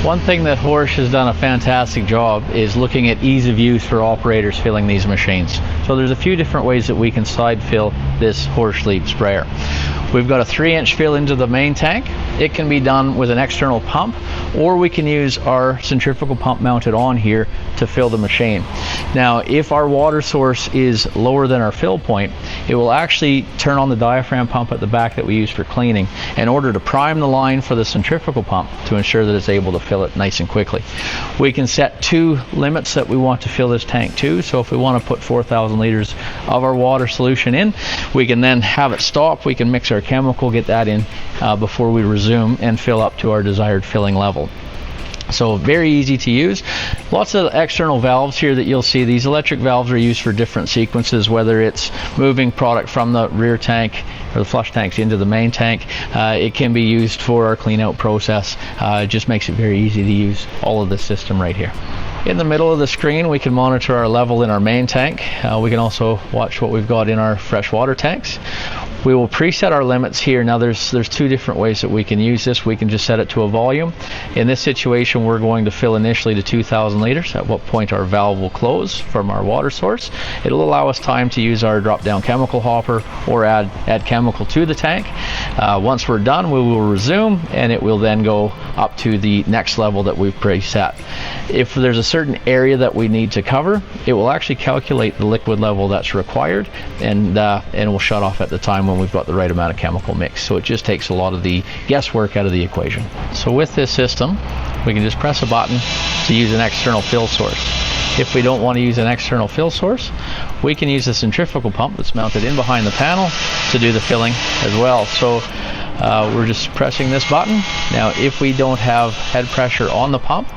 One thing that Horsch has done a fantastic job is looking at ease of use for operators filling these machines. So there's a few different ways that we can side fill this Horsch Leeb sprayer. We've got a 3-inch fill into the main tank. It can be done with an external pump, or we can use our centrifugal pump mounted on here to fill the machine. Now, if our water source is lower than our fill point, it will actually turn on the diaphragm pump at the back that we use for cleaning in order to prime the line for the centrifugal pump to ensure that it's able to fill it nice and quickly. We can set 2 limits that we want to fill this tank to. So if we want to put 4,000 liters of our water solution in, we can then have it stop. We can mix our chemical, get that in before we resume and fill up to our desired filling level. So very easy to use. Lots of external valves here that you'll see. These electric valves are used for different sequences, whether it's moving product from the rear tank or the flush tanks into the main tank. It can be used for our clean out process. It just makes it very easy to use all of this system right here. In the middle of the screen, we can monitor our level in our main tank. We can also watch what we've got in our freshwater tanks. We will preset our limits here. Now there's 2 different ways that we can use this. We can just set it to a volume. In this situation, we're going to fill initially to 2,000 liters, at what point our valve will close from our water source. It'll allow us time to use our drop down chemical hopper or add chemical to the tank. Once we're done, we will resume, and it will then go up to the next level that we've preset. If there's a certain area that we need to cover, it will actually calculate the liquid level that's required, and it will shut off at the time when we've got the right amount of chemical mix. So it just takes a lot of the guesswork out of the equation. So with this system, we can just press a button to use an external fill source. If we don't want to use an external fill source, we can use a centrifugal pump that's mounted in behind the panel to do the filling as well. So we're just pressing this button. Now, if we don't have head pressure on the pump,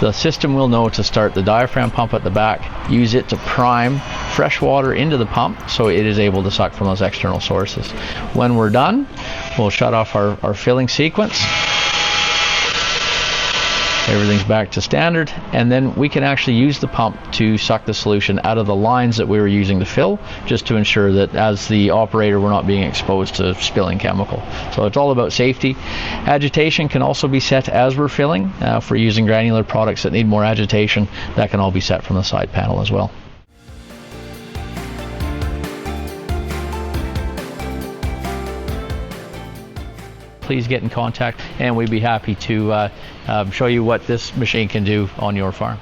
the system will know to start the diaphragm pump at the back, use it to prime fresh water into the pump so it is able to suck from those external sources. When we're done, we'll shut off our filling sequence. Everything's back to standard, and then we can actually use the pump to suck the solution out of the lines that we were using to fill, just to ensure that as the operator we're not being exposed to spilling chemical. So it's all about safety. Agitation can also be set as we're filling. If we're using granular products that need more agitation, that can all be set from the side panel as well. Please get in contact, and we'd be happy to show you what this machine can do on your farm.